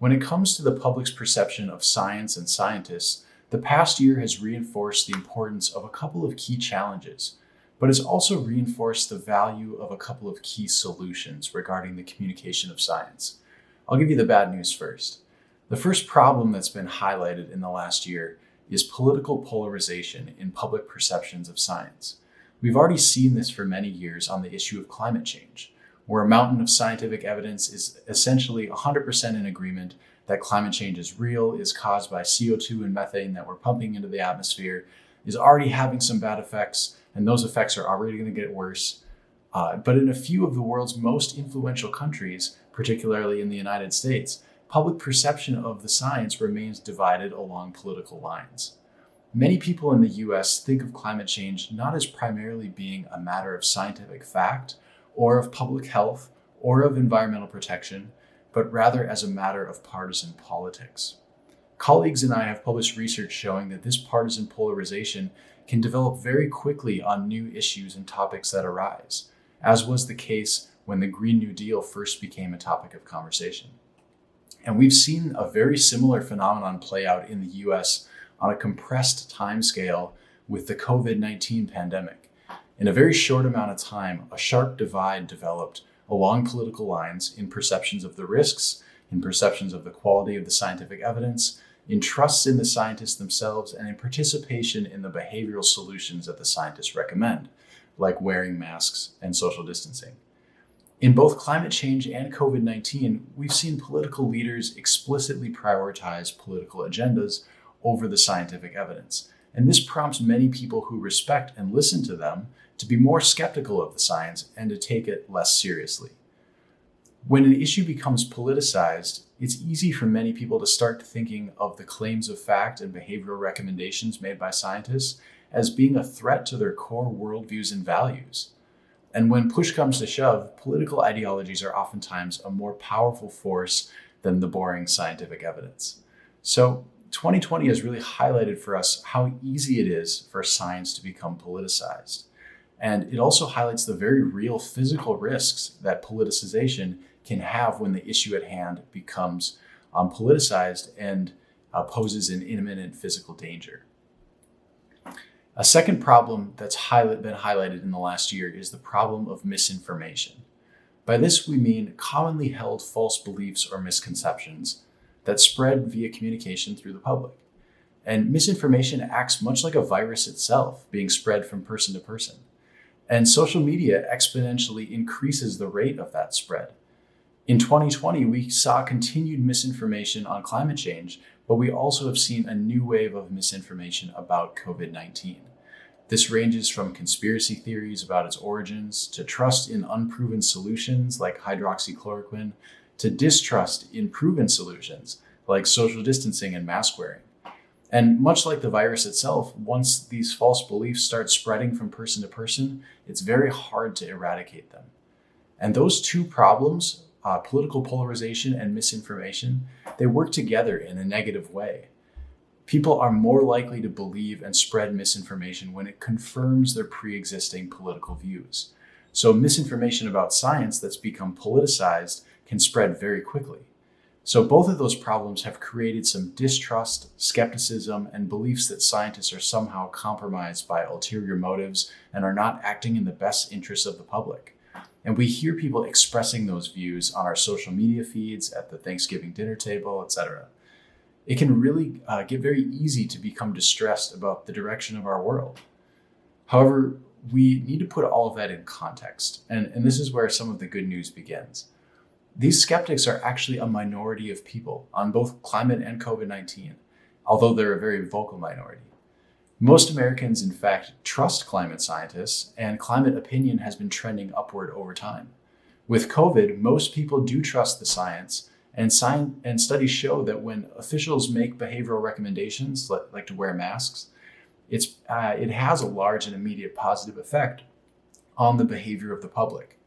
When it comes to the public's perception of science and scientists, the past year has reinforced the importance of a couple of key challenges, but has also reinforced the value of a couple of key solutions regarding the communication of science. I'll give you the bad news first. The first problem that's been highlighted in the last year is political polarization in public perceptions of science. We've already seen this for many years on the issue of climate change, where a mountain of scientific evidence is essentially 100% in agreement that climate change is real, is caused by CO2 and methane that we're pumping into the atmosphere, is already having some bad effects, and those effects are already going to get worse. But in a few of the world's most influential countries, particularly in the United States, public perception of the science remains divided along political lines. Many people in the US think of climate change not as primarily being a matter of scientific fact, or of public health, or of environmental protection, but rather as a matter of partisan politics. Colleagues and I have published research showing that this partisan polarization can develop very quickly on new issues and topics that arise, as was the case when the Green New Deal first became a topic of conversation. And we've seen a very similar phenomenon play out in the US on a compressed timescale with the COVID-19 pandemic. In a very short amount of time, a sharp divide developed along political lines in perceptions of the risks, in perceptions of the quality of the scientific evidence, in trust in the scientists themselves, and in participation in the behavioral solutions that the scientists recommend, like wearing masks and social distancing. In both climate change and COVID-19, we've seen political leaders explicitly prioritize political agendas over the scientific evidence. And this prompts many people who respect and listen to them to be more skeptical of the science and to take it less seriously. When an issue becomes politicized, it's easy for many people to start thinking of the claims of fact and behavioral recommendations made by scientists as being a threat to their core worldviews and values. And when push comes to shove, political ideologies are oftentimes a more powerful force than the boring scientific evidence. So 2020 has really highlighted for us how easy it is for science to become politicized. And it also highlights the very real physical risks that politicization can have when the issue at hand becomes politicized and poses an imminent physical danger. A second problem that's been highlighted in the last year is the problem of misinformation. By this, we mean commonly held false beliefs or misconceptions that spread via communication through the public. And misinformation acts much like a virus itself, being spread from person to person. And social media exponentially increases the rate of that spread. In 2020, we saw continued misinformation on climate change, but we also have seen a new wave of misinformation about COVID-19. This ranges from conspiracy theories about its origins, to trust in unproven solutions like hydroxychloroquine, to distrust in proven solutions like social distancing and mask wearing. And much like the virus itself, once these false beliefs start spreading from person to person, it's very hard to eradicate them. And those two problems, political polarization and misinformation, they work together in a negative way. People are more likely to believe and spread misinformation when it confirms their pre-existing political views. So misinformation about science that's become politicized can spread very quickly. So both of those problems have created some distrust, skepticism, and beliefs that scientists are somehow compromised by ulterior motives and are not acting in the best interests of the public. And we hear people expressing those views on our social media feeds, at the Thanksgiving dinner table, etc. It can really get very easy to become distressed about the direction of our world. However, we need to put all of that in context, and this is where some of the good news begins. These skeptics are actually a minority of people on both climate and COVID-19, although they're a very vocal minority. Most Americans, in fact, trust climate scientists, and climate opinion has been trending upward over time. With COVID, most people do trust the science, and studies show that when officials make behavioral recommendations, like to wear masks, it has a large and immediate positive effect on the behavior of the public.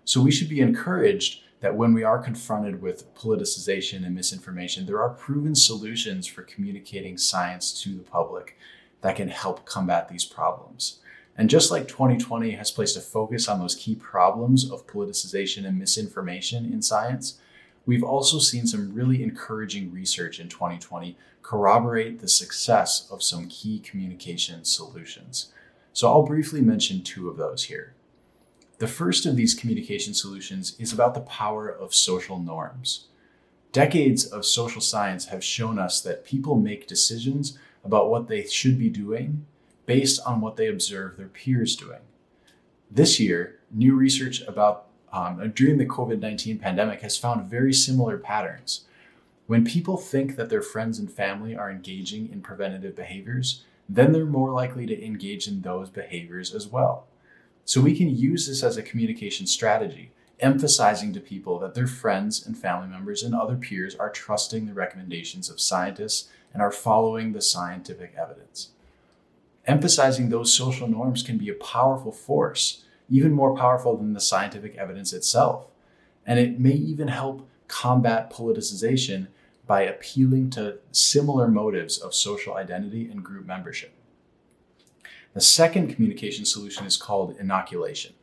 So we should be encouraged that when we are confronted with politicization and misinformation, there are proven solutions for communicating science to the public that can help combat these problems. And just like 2020 has placed a focus on those key problems of politicization and misinformation in science, We've also seen some really encouraging research in 2020 corroborate the success of some key communication solutions. So I'll briefly mention two of those here. The first of these communication solutions is about the power of social norms. Decades of social science have shown us that people make decisions about what they should be doing based on what they observe their peers doing. This year, new research about during the COVID-19 pandemic has found very similar patterns. When people think that their friends and family are engaging in preventative behaviors, then they're more likely to engage in those behaviors as well. So we can use this as a communication strategy, emphasizing to people that their friends and family members and other peers are trusting the recommendations of scientists and are following the scientific evidence. Emphasizing those social norms can be a powerful force, even more powerful than the scientific evidence itself. And it may even help combat politicization by appealing to similar motives of social identity and group membership. The second communication solution is called inoculation.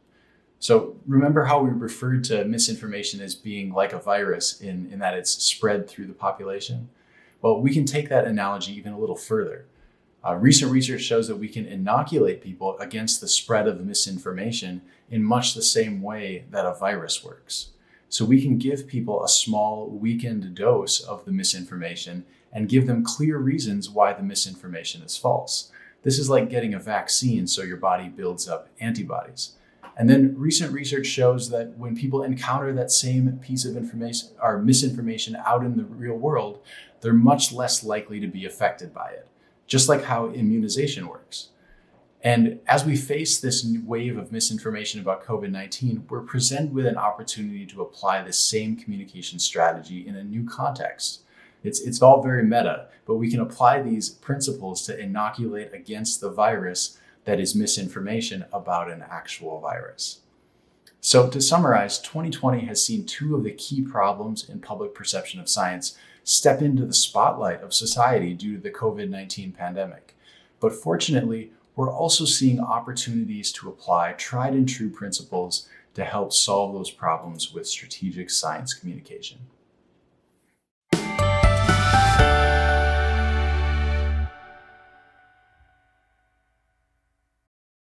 So remember how we referred to misinformation as being like a virus in that it's spread through the population? Well, we can take that analogy even a little further. Recent research shows that we can inoculate people against the spread of misinformation in much the same way that a virus works. So we can give people a small weakened dose of the misinformation and give them clear reasons why the misinformation is false. This is like getting a vaccine so your body builds up antibodies. And then recent research shows that when people encounter that same piece of information or misinformation out in the real world, they're much less likely to be affected by it, just like how immunization works. And as we face this new wave of misinformation about COVID-19, we're presented with an opportunity to apply this same communication strategy in a new context. It's all very meta, but we can apply these principles to inoculate against the virus that is misinformation about an actual virus. So to summarize, 2020 has seen two of the key problems in public perception of science step into the spotlight of society due to the COVID-19 pandemic. But fortunately, we're also seeing opportunities to apply tried and true principles to help solve those problems with strategic science communication.